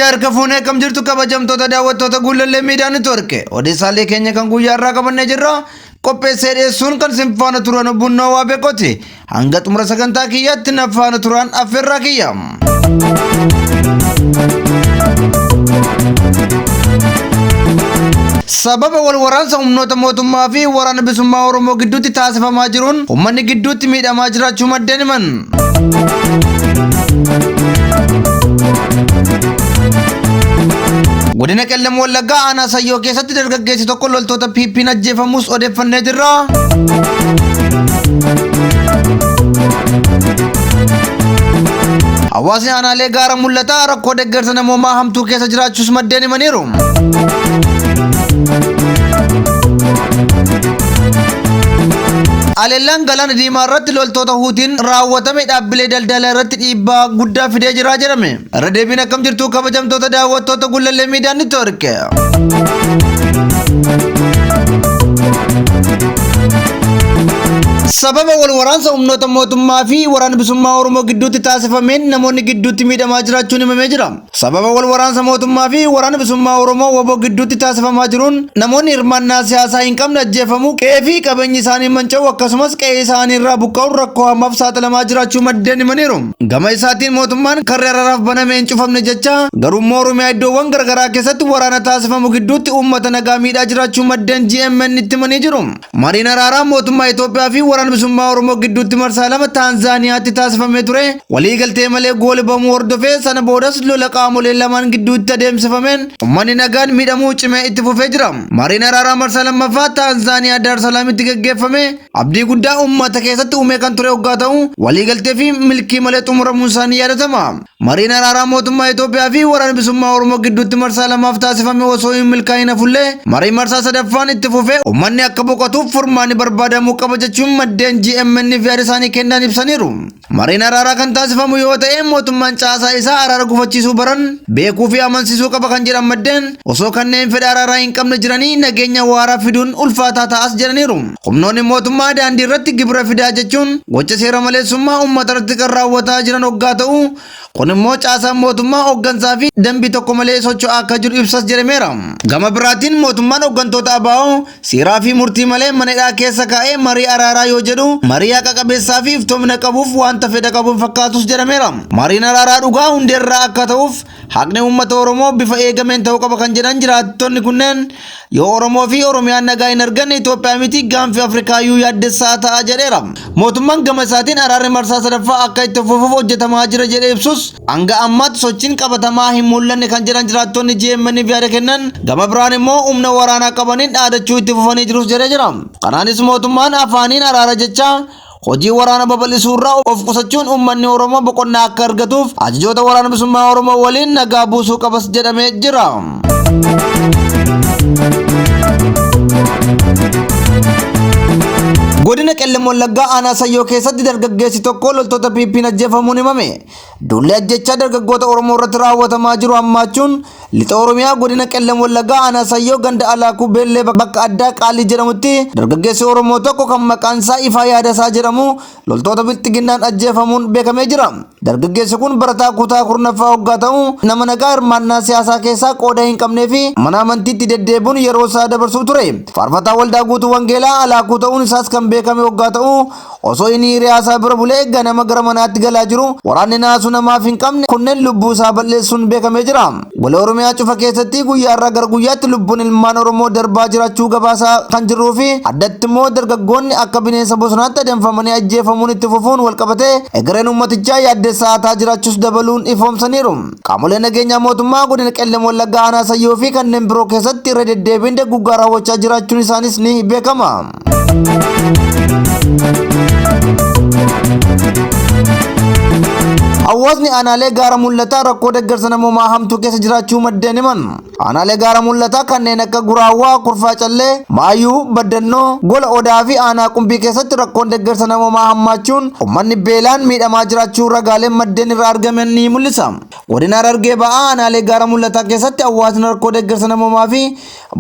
guyyaa harka fuunee kam jirtu kabajamtoota daawwattoota Guulallee Miidiyaa Neetwoork. Odeessaalee keenya kan guyyaa irraa qabannee jirra. Qopheessee dhiyeessuun kan isin faana turan Bunnoo waa beekoti. Hanga xumura sagantaa kiyyaatti na faana turan affeerraa kiyya. Sababa wal waraansa humnoota mootummaa fi waraana bilisummaa Oromoo gidduutti taasifamaa jiruun uummanni gidduutti miidhamaa jiraachuu maddeen himan. Godina Qellem Wallaggaa aanaa Sayyoo keessatti dargaggeessi tokko loltoota PP'n ajjeefamuus odeeffannee jirra. Hawaasni aanaalee gaara mul'ataa rakkoo deeggarsa namoomaa hamtuu keessa jiraachuus maddeen himaniiru. Aleellaan galaana diimaa irratti loltoota Huutiin raawwatame dhaabbilee daldalaa irratti dhiibbaa guddaa fidee jira jedhame. Irra deebiin akkam jirtu kabajamtoota daawwattoota Guulallee Miidiyaa Neetwoork. Sababa wal waraansa humnoota mootummaa fi waraana bilisummaa Oromoo gidduutti taasifameen namoonni gidduutti miidhamaa jiraachuun himamee jira. Sababa wal waraansa mootummaa fi waraana bilisummaa Oromoo waboo gidduutti taasifamaa jiruun namoonni hirmaannaa siyaasaa hin qabne ajjeefamuu, qe'ee fi qabeenyi isaanii manca'uu akkasumas qe'ee isaanii irraa buqqa'uun rakkoo hamaaf saaxilamaa jiraachuu maddeen himaniiru. Gama isaatiin mootummaan karra araaraaf banamee hin cufamne jecha garuu Oromiyaa iddoowwan garaagaraa keessatti waraana taasifamu gidduutti uummata nagaa miidhaa jiraachuu maddeen GMN itti himanii jiru. Mariin araaraa mootummaa Itoophiyaa fi waraana bilisummaa Oromoo gidduutti marsaa lama Taanzaaniyaatti taasifamee ture. Waliigaltee malee goolibamuu hordofee sana boodas lola qaamolee lamaan gidduutti adeemsifameen uummanni nagaan miidhamuu cimee itti fufee jira. Mariin araaraa marsaa lammaffaa Taanzaaniyaa Daar Salaamitti gaggeeffame abdii guddaa uummata keessatti uumee kan ture hoggaa ta'u waliigaltee fi milkii malee xumuramuun isaanii yaadatama. Mariin araaraa mootummaa Itoophiyaa fi waraana bilisummaa Oromoo gidduutti marsaa lamaaf taasifame osoo hin milkaa'in hafullee marii marsaa sadaffaan itti fufee uummanni akka boqotuuf furmaanni barbaadamuu qaba jechuun maddeen GMN fi yaada isaanii kennan ibsaniiru. Mariin araaraa kan taasifamu yoo ta'e mootummaan caasaa isaa araara gufachiisuu baran beekuu fi amansiisuu qaba kan jedhan maddeen osoo kanneen fedha araaraa hin qabne jiranii nageenya waaraa fiduun ulfaataa ta'as jedhaniiru. Humnoonni mootummaa daandii irratti gibira fidaa jechuun gocha seera maleessummaa uummata irratti kan raawwataa jiran hoggaa ta'u kun immoo caasaan mootummaa hooggansaa fi dambii tokko malee socho'aa akka jiru ibsas jedhameera. Gama biraatiin mootummaan hooggantoota ABO seeraa fi murtii malee mana hidhaa keessa kaa'ee marii araaraa yoo jedhu marii haqa qabeessaa fi iftoomina qabuuf wanta fedha qabuun fakkaatus jedhameera. Mariin araaraa dhugaa hundeerraa akka ta'uuf haqni uummata Oromoo bifa eegameen ta'uu qaba kan jedhan jiraattonni kunneen yoo Oromoo fi Oromiyaan nagaa hin arganne Itoophiyaa miti gaanfi Afrikaayyuu yaaddessaa ta'a jedheera. Mootummaan gama isaatiin araarri marsaa sadaffaa akka itti fufuuf hojjetamaa jira jedhee ibsus hanga ammaatti sochiin qabatamaa hin mul'anne kan jedhan jiraattonni GMN fi yaada kennan gama biraan immoo humna waraanaa qabaniin dhaadachuu itti fufanii jirus jedhee jira. Kanaanis mootummaan afaaniin araara jecha hojii waraana babal'isuu irraa of qusachuun uummanni Oromoo boqonnaa akka argatuuf ajajoota waraana bilisummaa Oromoo waliin nagaa buusuu qabas jedhamee jira. Godina Qellem Wallaggaa aanaa Sayyoo keessatti dargaggeessi tokko loltoota PP'n ajjeefamuun himame. Duulli ajjechaa dargaggoota Oromoo irratti raawwatamaa jiru hammaachuun lixa Oromiyaa godina Qellem Wallaggaa aanaa Sayyoo ganda Alaakuu Beellee bakka addaa Qaalii jedhamutti dargaggeessi Oromoo tokko kan maqaan isaa Ifaa Yaadasaa jedhamu loltoota bilxiginnaan ajjeefamuun beekamee jira. Dargaggeessi kun barataa kutaa kurnaffaa hoggaa ta'u nama nagaa hirmaannaa siyaasaa keessaa qooda hin qabnee fi mana amantiitti deddeebuun yeroo isaa dabarsuu ture. Faarfataa waldaa guutuu wangeelaa Alaakuu ta'uun isaas kan beekame hoggaa ta'u osoo inni hiriyaasaa bira bulee ganama gara manaatti galaa jiru waraanni naasuu namaaf hin qabne kunneen lubbuu isaa balleessuun beekamee jira. Gola Oromiyaa cufa keessatti guyyaarraa gara guyyaatti lubbuun ilmaan Oromoo darbaa jiraachuu gabaasaa kan jirruu fi addatti immoo dargaggoonni akka bineensa bosonaatti adeemfamanii ajjeefamuun itti fufuun walqabatee egereen uummatichaa yaaddessaa ta'aa jiraachuus dabaluun ifoomsaniiru. Qaamoleen nageenyaa mootummaa godina Qellem Wallaggaa aanaa Sayyoo fi kanneen biroo keessatti irra deddeebiin deeggarsa raawwachaa jiraachuun isaanis ni beekama. Hawaasni aanaalee gaara mul'ataa rakkoo deeggarsa namoomaa hamtuu keessa jiraachuu maddeen himan. Aanaalee gaara mul'ataa kanneen akka Guraawwaa, Kurfaa Callee, Maayuu, Baddannoo, Gola Odaa fi aanaa Qumbii keessatti rakkoon deeggarsa namoomaa hammaachuun uummanni beelaan miidhamaa jiraachuu ragaaleen maddeen irraa argaman ni mul'isa. Godina Harargee ba'aa aanaalee gaara mul'ataa keessatti hawaasni rakkoo deeggarsa namoomaa fi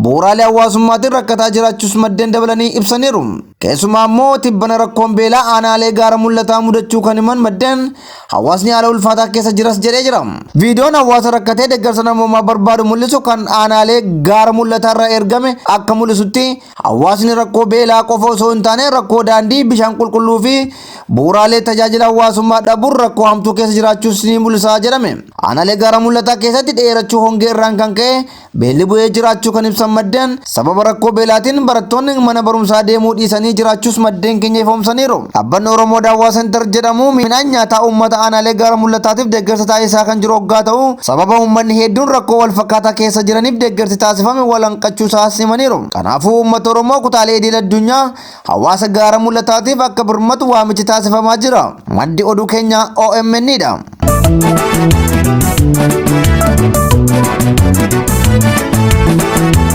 bu'uuraalee hawaasummaatiin rakkataa jiraachuus maddeen dabalanii ibsaniiru. Keessumaa immoo tibbana rakkoon beelaa aanaalee gaara mul'ataa mudachuu kan himan maddeen hawaasni haala ulfaataa keessa jiras jedhee jira. Viidiyoon hawaasa rakkatee deeggarsa namoomaa barbaadu mul'isu kan aanaalee gaara mul'ataa irraa ergame akka mul'isutti hawaasni rakkoo beelaa qofa osoo hin taane rakkoo daandii, bishaan qulqulluu fi bu'uuraalee tajaajila hawaasummaa dhabuun rakkoo hamtuu keessa jiraachuus ni mul'isa jedhame. Aanaalee gaara mul'ataa keessatti dheerachuu hongee irraan kan ka'e beelli bu'ee jiraachuu kan ibsan maddeen sababa rakkoo beelaatiin barattoonni mana barumsaa deemuu dhiisanii jiraachuus maddeen keenya ifoomsaniiru. Dhaabbanni Oromoo Daawwaa Seentar jedhamu midhaan nyaataa uummata aanaalee gaara mul'ataatiif deeggarsa taasisaa kan jiru hoggaa ta'u sababa uummanni hedduun rakkoo wal fakkaataa keessa jiraniif deeggarsi taasifame walanqachuu isaas himaniiru. Kanaafuu uummata Oromoo kutaalee idil addunyaa hawaasa gaara mul'ataatiif akka birmatu waamichi taasifamaa jira. Maddi oduu keenya OMN dha.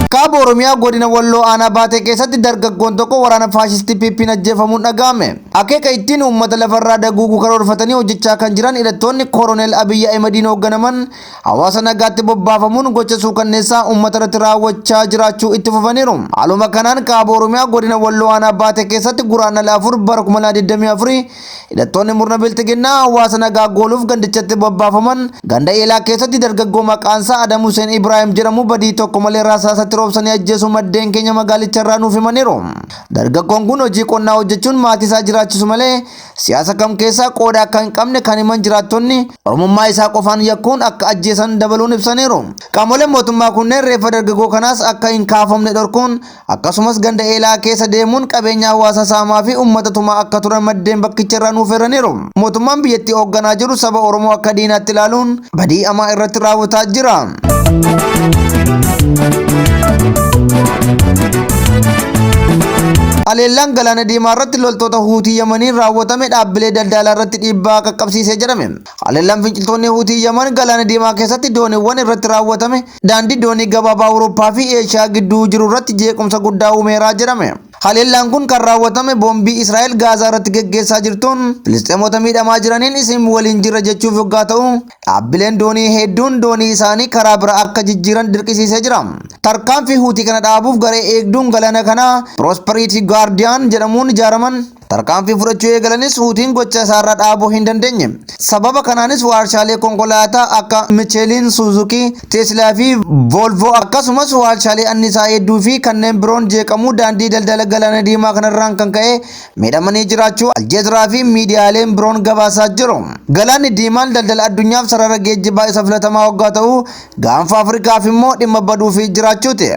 Kaaba Oromiyaa godina Walloo aanaa baatee keessatti dargaggoon tokko waraana faashistii PP'n ajjeefamuun dhaga'ame. Akeeka ittiin uummata lafarraa daguuguu karoorfatanii hojjechaa kan jiran hidhattoonni Koroneel Abiyyi Ahmediin hoogganaman hawaasa nagaatti bobbaafamuun gocha suukanneessaa uummata irratti raawwachaa jiraachuu itti fufaniiru. Haaluma kanaan Kaaba Oromiyaa godina Walloo aanaa baatee keessatti guraandhala 4 bara 2024 hidhattoonni murna biltiginnaa hawaasa nagaa gooluuf gandichatti bobbaafaman ganda eelaa keessatti dargaggoo maqaansaa Adam Hussein Ibrahim jedhamu badii tokko malee rasaasatti roobsanii ajjeesuu maddeen keenya magaalicha irraa nuuf himaniiru. Dargaggoon kun hojii qonnaa hojjechuun maatii isaa jiraachisu malee siyaasa kam keessaa qooda akka hin qabne kan himan jiraattonni oromummaa isaa qofaan yakkuun akka ajjeesan dabaluun ibsaniiru. Qaamoleen mootummaa kunneen reeffa dargaggoo kanaas akka hin kaafamne dhorkuun akkasumas ganda eelaa keessa deemuun qabeenya hawaasa saamaa fi uummata tumaa akka turan maddeen bakkicha irraa nuuf himaniiru. Mootummaan biyyattii hoogganaa jiru saba Oromoo akka diinaatti ilaaluun badii hamaa irratti raawwataa jira. Haleellaan galaana diimaa irratti loltoota Huutii Yamaniin raawwatame dhaabbilee daldalaa irratti dhiibbaa qaqqabsiisee jedhame. Haleellaan finciltoonni Huutii Yaman galaana diimaa keessatti dooniiwwan irratti raawwatame daandii doonii gabaabaa Awurooppaa fi Eeshiyaa gidduu jiru irratti jeequmsa guddaa uumeera jedhame. Haleellaan kun kan raawwatame boombii Israa'el Gaazaa irratti geggeessaa jirtuun Filisxeemota miidhamaa jiraniin isin waliin jirra jechuuf yoggaa ta'u dhaabbileen doonii hedduun doonii isaanii karaa bira akka jijjiiran dirqisiisee jira. Tarkaanfii Huutii kana dhaabuuf garee eegduun galaana kanaa Prosperity Guardian jedhamuun ijaaraman tarkaanfii fudhachuu eegalanis Huutiin gocha isaarraa dhaabuu hin dandeenye. Sababa kanaanis waarshaalee konkolaataa akka Michelin, Suzuki, Tesla fi Volvo akkasumas waarshaalee annisaa hedduu fi kanneen biroon jeeqamuu daandii daldala galaana diimaa kanarraan kan ka'e miidhamanii jiraachuu Aljeeziraa fi miidiyaaleen biroon gabaasaa jiru. Galaanni diimaan daldala addunyaaf sarara geejjibaa isa filatamaa hoggaa ta'u gaanfa Afrikaaf immoo dhimma baduu fi jiraachuuti.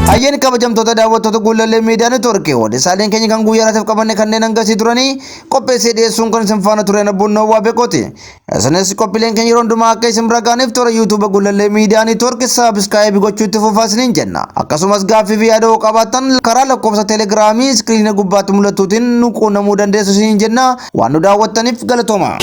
Hayyeen kabajamtoota daawwattoota Gullallee Miidiyaa Neetwoorkii odeessaaleen keenya kan guyyaa irraatiif qabanne kanneen hangasii turanii qopheessee dhiyeessuun kan isin faana ture Abbunnoo waa beekooti. Isinis qophiileen keenya yeroo hundumaa akka isin bira ga'aniif toora YouTube Gullallee Miidiyaa Neetwoorkii saabskiraayib gochuu itti fufaa isiniin jenna. Akkasumas gaaffii fi yaada qabaattan karaa lakkoofsa teelegiraamii iskiriina gubbaatti mul'atuutiin nu quunnamuu dandeessu isiniin jenna. Waan nu daawwattaniif galatooma.